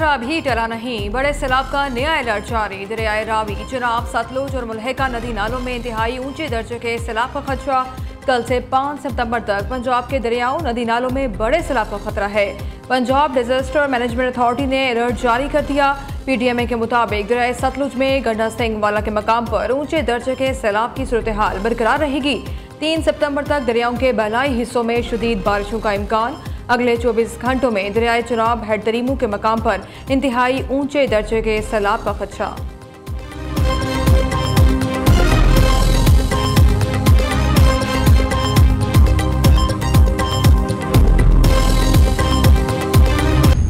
खतरा भी टला नहीं, बड़े सैलाब का नया अलर्ट जारी। दरियाए रावी, चिनाब, सतलुज और मुलहका नदी नालों में इंतहाई ऊंचे दर्जे के सैलाब का खतरा। कल से 5 सितंबर तक पंजाब के दरियाओं, नदी नालों में बड़े सैलाब का खतरा है। पंजाब डिजास्टर मैनेजमेंट अथॉरिटी ने अलर्ट जारी कर दिया। पीडीएमए के मुताबिक दरियाए सतलुज में गंडा सिंह वाला के मकाम पर ऊंचे दर्जे के सैलाब की सूरत हाल बरकरार रहेगी। 3 सितंबर तक दरियाओं के बहलाई हिस्सों में शदीद बारिशों का इम्कान। अगले 24 घंटों में दरियाए चिनाब, हेड तरीमू के मकाम पर इंतहाई ऊंचे दर्जे के सैलाब का खदशा।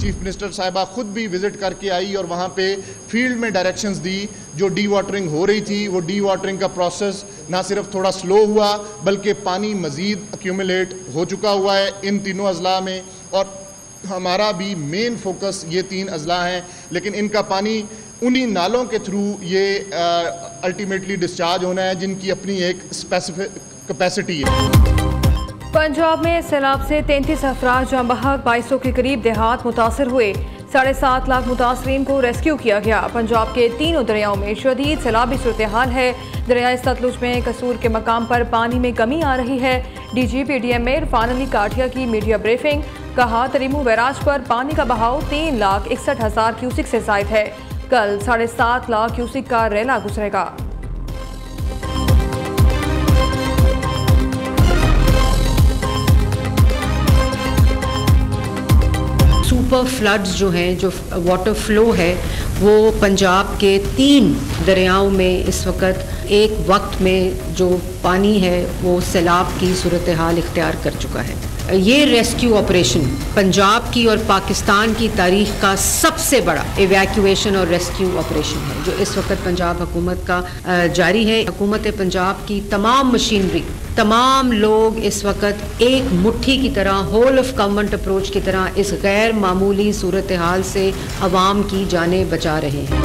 चीफ मिनिस्टर साहिबा खुद भी विजिट करके आई और वहाँ पे फील्ड में डायरेक्शंस दी। जो डी वाटरिंग हो रही थी, वो डी वाटरिंग का प्रोसेस ना सिर्फ थोड़ा स्लो हुआ, बल्कि पानी मज़ीद एक्यूमुलेट हो चुका हुआ है इन तीनों अजला में। और हमारा भी मेन फोकस ये 3 अजला हैं, लेकिन इनका पानी उन्हीं नालों के थ्रू ये अल्टीमेटली डिस्चार्ज होना है, जिनकी अपनी एक स्पेसिफिक कैपेसिटी है। पंजाब में सैलाब से 33 अफराद जाँ बहक, 2200 के करीब देहात मुतासर हुए। 7.5 लाख मुतासरीन को रेस्क्यू किया गया। पंजाब के तीनों दरियाओं में शदीद सैलाबी सूरत हाल है। दरियाए सतलुज में कसूर के मकाम पर पानी में कमी आ रही है। डीजी पीडीएमए इरफान अली काठिया की मीडिया ब्रीफिंग, कहा तरीमू बैराज पर पानी का बहाव 3,61,000 क्यूसिक से जायद है। कल 7.5 लाख क्यूसिक का रेला गुजरेगा। सुपर फ्लड्स जो हैं, जो वाटर फ्लो है, वो पंजाब के 3 दरियाओं में इस वक्त में जो पानी है वो सैलाब की सूरत हाल इख्तियार कर चुका है। ये रेस्क्यू ऑपरेशन पंजाब की और पाकिस्तान की तारीख का सबसे बड़ा इवैक्यूएशन और रेस्क्यू ऑपरेशन है जो इस वक्त पंजाब हुकूमत का जारी है। हुकूमत पंजाब की तमाम मशीनरी, तमाम लोग इस वक्त एक मुट्ठी की तरह, होल ऑफ गवर्नमेंट अप्रोच की तरह इस गैर मामूली सूरत हाल से अवाम की जानें बचा रहे हैं।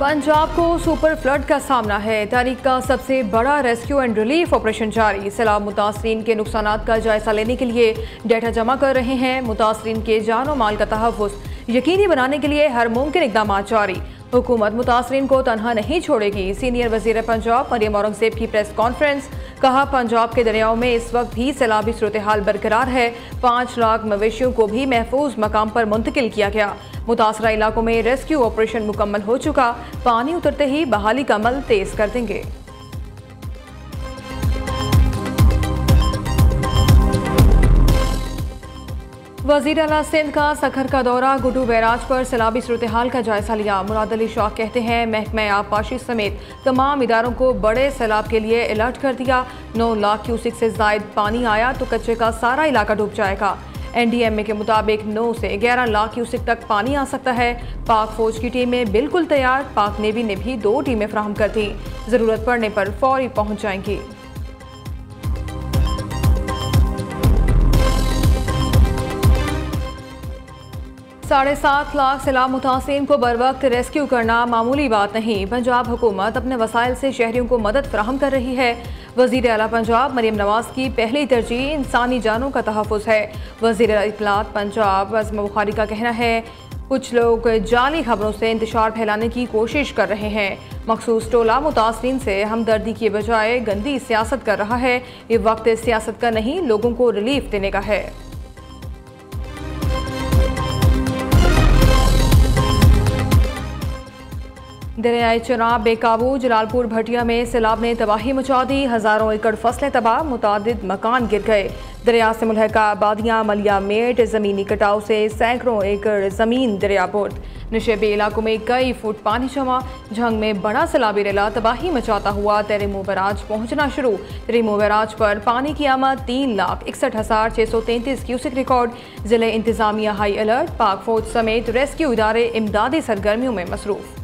पंजाब को सुपर फ्लड का सामना है। तारीख का सबसे बड़ा रेस्क्यू एंड रिलीफ ऑपरेशन जारी। सैलाब मुतासरीन के नुकसानात का जायजा लेने के लिए डेटा जमा कर रहे हैं। मुतासरीन के जान और माल का तहफ़्फ़ुज़ यकीनी बनाने के लिए हर मुमकिन इक़दाम जारी। हुकूमत मुतासरीन को तनहा नहीं छोड़ेगी। सीनियर वज़ीर पंजाब मरियम औरंगज़ेब की प्रेस कॉन्फ्रेंस, कहा पंजाब के दरियाओं में इस वक्त भी सैलाबी सूरत हाल बरकरार है। 5 लाख मवेशियों को भी महफूज मकाम पर मुंतकिल किया गया। मुतासरा इलाकों में रेस्क्यू ऑपरेशन मुकम्मल हो चुका। पानी उतरते ही बहाली का अमल तेज कर देंगे। वज़ीर आला सिंध का सखर का दौरा, गुड्डू बैराज पर सैलाबी सूरत हाल का जायजा लिया। मुराद अली शाह कहते हैं महकमा आबपाशी समेत तमाम इदारों को बड़े सैलाब के लिए अलर्ट कर दिया। 9 लाख क्यूसिक से जायद पानी आया तो कच्चे का सारा इलाका डूब जाएगा। एनडीएमए के मुताबिक 9 से 11 लाख क्यूसिक तक पानी आ सकता है। पाक फौज की टीमें बिल्कुल तैयार। पाक नेवी ने भी 2 टीमें फ्राहम कर दी, जरूरत पड़ने पर फौरी पहुंच जाएंगी। साढ़े 7 लाख सैलाब मुतासिरीन को बर वक्त रेस्क्यू करना मामूली बात नहीं। पंजाब हुकूमत अपने वसाइल से शहरियों को मदद फराहम कर रही है। वज़ीर आला पंजाब मरियम नवाज की पहली तरजीह इंसानी जानों का तहफ़्फ़ुज़ है। वज़ीर इत्तलात पंजाब अज़मा बुखारी का कहना है कुछ लोग जाली खबरों से इंतशार फैलाने की कोशिश कर रहे हैं। मखसूस टोला मुतासरीन से हमदर्दी की बजाय गंदी सियासत कर रहा है। ये वक्त सियासत का नहीं, लोगों को रिलीफ देने का है। दरियाए चिनाब बेकाबू, जलालपुर भटिया में सैलाब ने तबाही मचा दी। हज़ारों एकड़ फसलें तबाह, मुतादिद मकान गिर गए। दरिया से मुलहका आबादियाँ, मलिया मेट, ज़मीनी कटाव से सैकड़ों एकड़ ज़मीन दरियाबुर्द। नशेबी इलाकों में कई फुट पानी जमा। झंग में बड़ा सैलाबी रेला तबाही मचाता हुआ तरीमू बैराज पहुँचना शुरू। तरीमू बैराज पर पानी की आमद 3,61,633 क्यूसिक रिकॉर्ड। ज़िले इंतज़ामिया हाई अलर्ट। पाक फौज समेत रेस्क्यू इदारे इमदादी सरगर्मियों में मसरूफ़।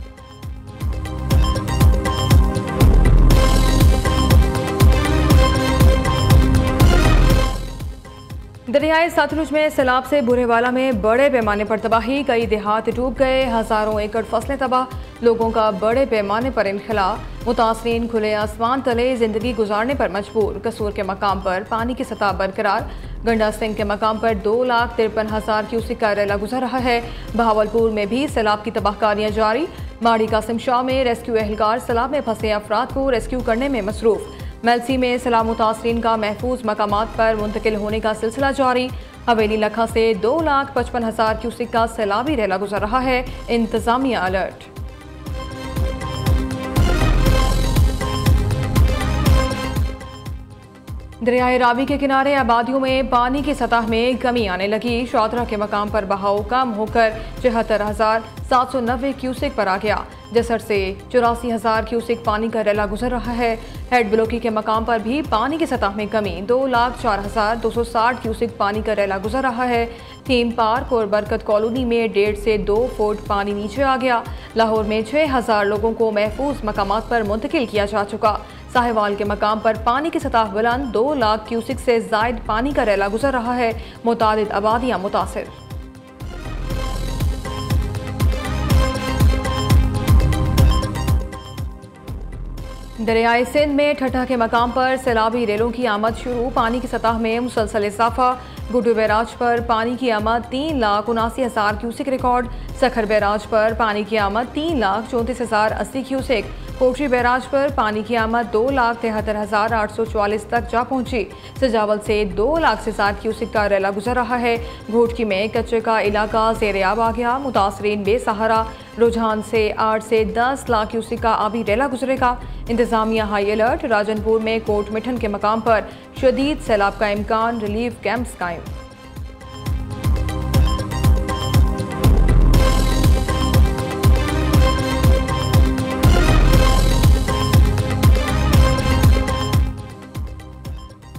दरियाए सतलुज में सैलाब से बुरेवाला में बड़े पैमाने पर तबाही, कई देहात डूब गए, हजारों एकड़ फसलें तबाह, लोगों का बड़े पैमाने पर इनखला, मुतासरीन खुले आसमान तले जिंदगी गुजारने पर मजबूर। कसूर के मकाम पर पानी की सतह बरकरार, गंडा सिंह के मकाम पर 2,53,000 क्यूसेक का रेला गुजर रहा है। बहावलपुर में भी सैलाब की तबाहकारियां जारी, माड़ी कासिम शाह में रेस्क्यू एहलकार सैलाब में फंसे अफराद को रेस्क्यू करने में मसरूफ। मेलसी में सैलाब मुतासरीन का महफूज मकामात पर मुंतकिल होने का सिलसिला जारी। हवेली लखा से 2,55,000 क्यूसेक का सैलाबी रेला गुजर रहा है, इंतजामिया अलर्ट। दरियाए रावी के किनारे आबादियों में पानी की सतह में कमी आने लगी। शादरा के मकाम पर बहाव कम होकर 74,790 क्यूसेक पर आ गया। जसर से 84,000 क्यूसेक पानी का रेला गुजर रहा है। हेड ब्लॉकी के मकाम पर भी पानी की सतह में कमी, 2,04,260 क्यूसेक पानी का रेला गुजर रहा है। थीम पार्क और बरकत कॉलोनी में 1.5 से 2 फुट पानी नीचे आ गया। लाहौर में 6,000 लोगों को महफूज मकामात पर मुंतकिल किया जा चुका। साहिवाल के मकाम पर पानी की सतह बुलंद, 2 लाख क्यूसेक से जायद पानी का रेला गुजर रहा है। मुतादिद आबादियां मुतासिर। दरियाए सिंध में ठट्ठा के मकाम पर सैलाबी रेलों की आमद शुरू, पानी की सतह में मुसलसल इजाफा। गुड्डू बैराज पर पानी की आमद 3,79,000 क्यूसेक रिकॉर्ड। सखर बैराज पर पानी की आमद 3,34,080 क्यूसेक। कोटरी बैराज पर पानी की आमद 2,73,844 तक जा पहुंची। सजावल से 2 लाख से ज्यादा क्यूसेक का रेला गुजर रहा है। घोटकी में कच्चे का इलाका ज़ेर-ए-आब आ गया, मुतासरीन बेसहारा। रुझान से 8 से 10 लाख क्यूसेक का आबी रेला गुजरेगा। इंतजामिया हाई अलर्ट। राजनपुर में कोट मिठन के मकाम पर शदीद सैलाब का इम्कान, रिलीफ कैंप्स कायम।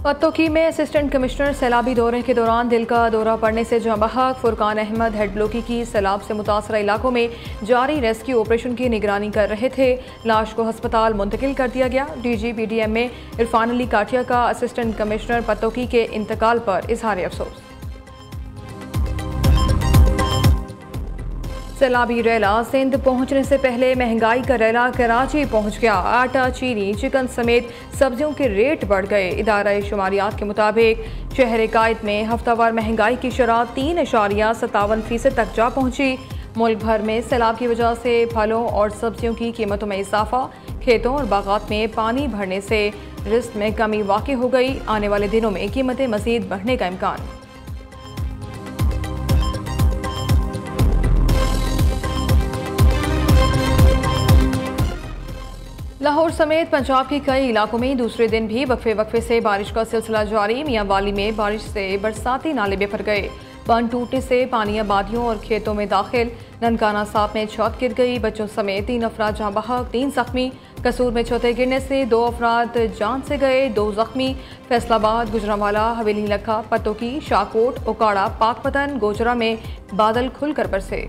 पत्तोकी में असिस्टेंट कमिश्नर सैलाबी दौरे के दौरान दिल का दौरा पड़ने से जहाँ बहक। फुरकान अहमद हेड ब्लॉकी की सैलाब से मुतासरा इलाकों में जारी रेस्क्यू ऑपरेशन की निगरानी कर रहे थे। लाश को अस्पताल मुंतकिल कर दिया गया। DG PDM में इरफान अली काठिया का असिस्टेंट कमिश्नर पत्तोकी के इंतकाल पर इजहार अफसोस। सैलाबी रेला सिंध पहुंचने से पहले महंगाई का रेला कराची पहुंच गया। आटा, चीनी, चिकन समेत सब्जियों के रेट बढ़ गए। इदारा शुमारियात के मुताबिक शहर कायद में हफ्तावार महंगाई की शरह 3.57% तक जा पहुंची। मुल्क भर में सैलाब की वजह से फलों और सब्जियों की कीमतों में इजाफा, खेतों और बागात में पानी भरने से रिस्क में कमी वाक़ई हो गई। आने वाले दिनों में कीमतें मज़ीद बढ़ने का इम्कान। लाहौर समेत पंजाब के कई इलाकों में दूसरे दिन भी वक्फे से बारिश का सिलसिला जारी। मियांवाली में बारिश से बरसाती नाले बेफर गए। बंद टूटने से पानी आबादियों और खेतों में दाखिल। ननकाना साहब में छत गिर गई, बच्चों समेत 3 अफराद जहाँ बहक, 3 जख्मी। कसूर में छतें गिरने से 2 अफराद जान से गए, 2 जख्मी। फैसलाबाद, गुजरांवाला, हवेली लखा, पत्तोकी, शाहकोट, ओकाड़ा, पाकपतन, गोजरा में बादल खुलकर बरसे।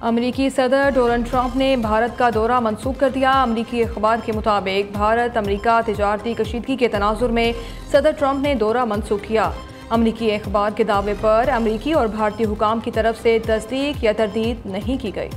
अमरीकी सदर डोनाल्ड ट्रंप ने भारत का दौरा मंसूख कर दिया। अमरीकी अखबार के मुताबिक भारत अमरीका तिजारती कशीदगी के तनाजुर में सदर ट्रंप ने दौरा मंसूख किया। अमरीकी अखबार के दावे पर अमरीकी और भारतीय हुकाम की तरफ से तस्दीक या तरदीद नहीं की गई।